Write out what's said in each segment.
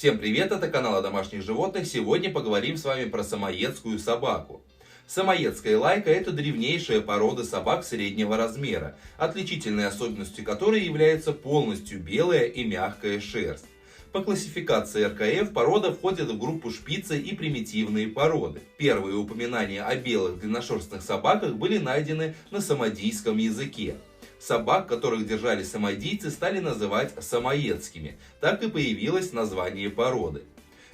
Всем привет, это канал о домашних животных. Сегодня поговорим с вами про самоедскую собаку. Самоедская лайка – это древнейшая порода собак среднего размера, отличительной особенностью которой является полностью белая и мягкая шерсть. По классификации РКФ порода входит в группу шпицы и примитивные породы. Первые упоминания о белых длинношерстных собаках были найдены на самодийском языке. Собак, которых держали самодийцы, стали называть самоедскими. Так и появилось название породы.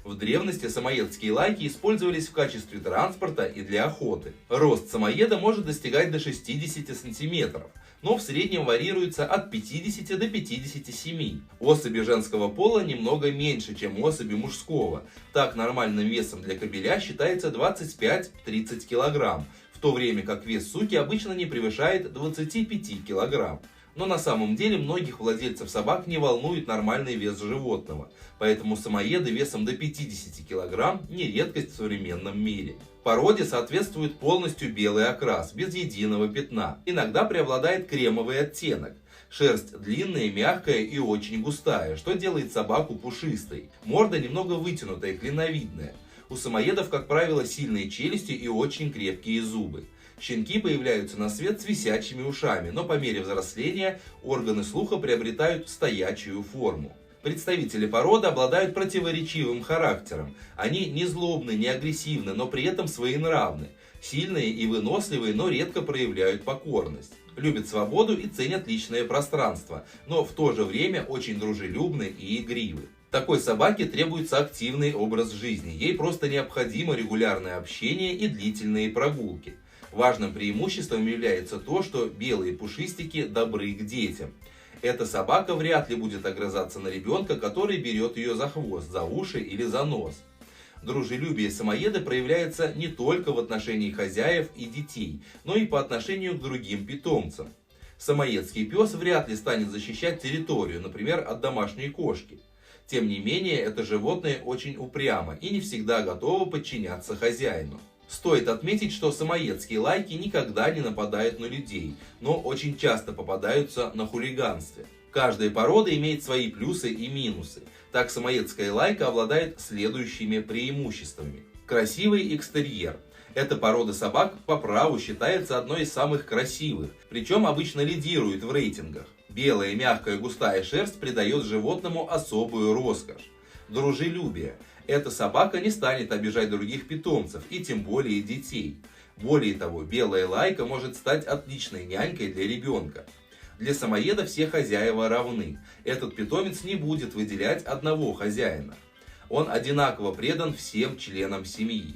В древности самоедские лайки использовались в качестве транспорта и для охоты. Рост самоеда может достигать до 60 см, но в среднем варьируется от 50 до 57. Особи женского пола немного меньше, чем особи мужского. Так нормальным весом для кобеля считается 25-30 кг, в то время как вес суки обычно не превышает 25 кг. Но на самом деле многих владельцев собак не волнует нормальный вес животного, поэтому самоеды весом до 50 кг не редкость в современном мире. Породе соответствует полностью белый окрас, без единого пятна. Иногда преобладает кремовый оттенок. Шерсть длинная, мягкая и очень густая, что делает собаку пушистой. Морда немного вытянутая, клиновидная. У самоедов, как правило, сильные челюсти и очень крепкие зубы. Щенки появляются на свет с висячими ушами, но по мере взросления органы слуха приобретают стоячую форму. Представители породы обладают противоречивым характером. Они не злобны, не агрессивны, но при этом своенравны. Сильные и выносливые, но редко проявляют покорность. Любят свободу и ценят личное пространство, но в то же время очень дружелюбны и игривы. Такой собаке требуется активный образ жизни. Ей просто необходимо регулярное общение и длительные прогулки. Важным преимуществом является то, что белые пушистики добры к детям. Эта собака вряд ли будет огрызаться на ребенка, который берет ее за хвост, за уши или за нос. Дружелюбие самоеда проявляется не только в отношении хозяев и детей, но и по отношению к другим питомцам. Самоедский пес вряд ли станет защищать территорию, например, от домашней кошки. Тем не менее, это животное очень упрямо и не всегда готово подчиняться хозяину. Стоит отметить, что самоедские лайки никогда не нападают на людей, но очень часто попадаются на хулиганстве. Каждая порода имеет свои плюсы и минусы. Так самоедская лайка обладает следующими преимуществами. Красивый экстерьер. Эта порода собак по праву считается одной из самых красивых, причем обычно лидирует в рейтингах. Белая, мягкая, густая шерсть придает животному особую роскошь. Дружелюбие. Эта собака не станет обижать других питомцев и тем более детей. Более того, белая лайка может стать отличной нянькой для ребенка. Для самоеда все хозяева равны. Этот питомец не будет выделять одного хозяина. Он одинаково предан всем членам семьи.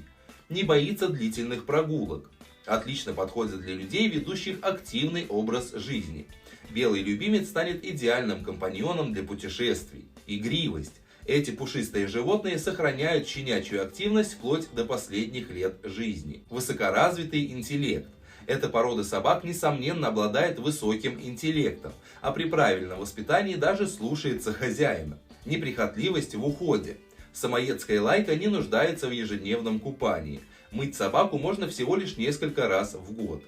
Не боится длительных прогулок. Отлично подходит для людей, ведущих активный образ жизни. Белый любимец станет идеальным компаньоном для путешествий. Игривость. Эти пушистые животные сохраняют щенячью активность вплоть до последних лет жизни. Высокоразвитый интеллект. Эта порода собак, несомненно, обладает высоким интеллектом, а при правильном воспитании даже слушается хозяина. Неприхотливость в уходе. Самоедская лайка не нуждается в ежедневном купании. Мыть собаку можно всего лишь несколько раз в год.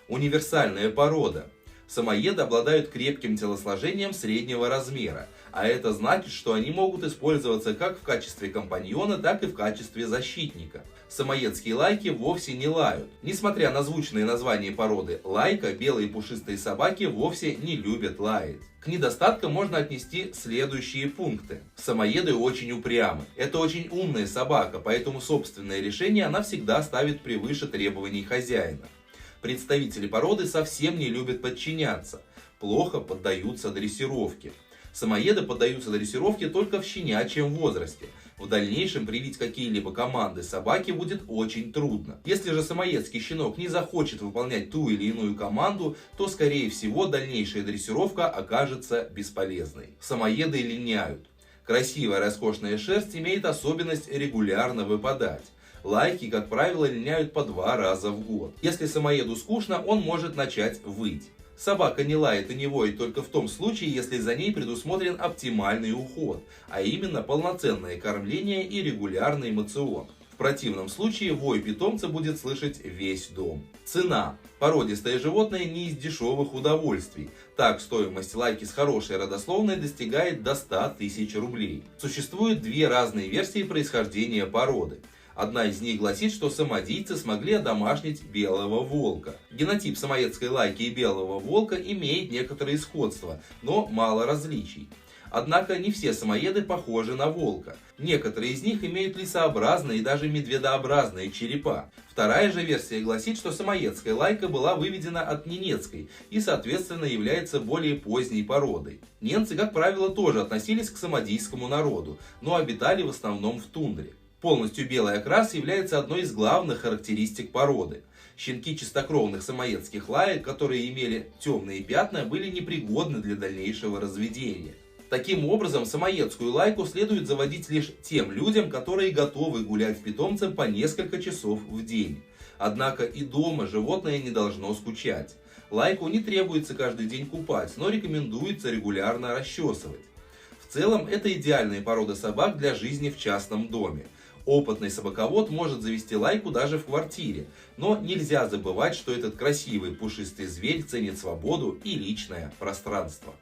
Универсальная порода. Самоеды обладают крепким телосложением среднего размера, а это значит, что они могут использоваться как в качестве компаньона, так и в качестве защитника. Самоедские лайки вовсе не лают. Несмотря на звучное название породы лайка, белые пушистые собаки вовсе не любят лаять. К недостаткам можно отнести следующие пункты. Самоеды очень упрямы. Это очень умная собака, поэтому собственное решение она всегда ставит превыше требований хозяина. Представители породы совсем не любят подчиняться, плохо поддаются дрессировке. Самоеды поддаются дрессировке только в щенячьем возрасте. В дальнейшем привить какие-либо команды собаке будет очень трудно. Если же самоедский щенок не захочет выполнять ту или иную команду, то скорее всего дальнейшая дрессировка окажется бесполезной. Самоеды линяют. Красивая роскошная шерсть имеет особенность регулярно выпадать. Лайки, как правило, линяют по 2 раза в год. Если самоеду скучно, он может начать выть. Собака не лает и не воет только в том случае, если за ней предусмотрен оптимальный уход, а именно полноценное кормление и регулярный моцион. В В противном случае вой питомца будет слышать весь дом. Цена. Породистое животное не из дешевых удовольствий. Так, стоимость лайки с хорошей родословной достигает до 100 тысяч рублей. Существуют две разные версии происхождения породы. Одна из них гласит, что самодийцы смогли одомашнить белого волка. Генотип самоедской лайки и белого волка имеет некоторые сходства, но мало различий. Однако не все самоеды похожи на волка. Некоторые из них имеют лисообразные и даже медведообразные черепа. Вторая же версия гласит, что самоедская лайка была выведена от ненецкой и, соответственно, является более поздней породой. Ненцы, как правило, тоже относились к самодийскому народу, но обитали в основном в тундре. Полностью белый окрас является одной из главных характеристик породы. Щенки чистокровных самоедских лаек, которые имели темные пятна, были непригодны для дальнейшего разведения. Таким образом, самоедскую лайку следует заводить лишь тем людям, которые готовы гулять с питомцем по несколько часов в день. Однако и дома животное не должно скучать. Лайку не требуется каждый день купать, но рекомендуется регулярно расчесывать. В целом, это идеальная порода собак для жизни в частном доме. Опытный собаковод может завести лайку даже в квартире, но нельзя забывать, что этот красивый пушистый зверь ценит свободу и личное пространство.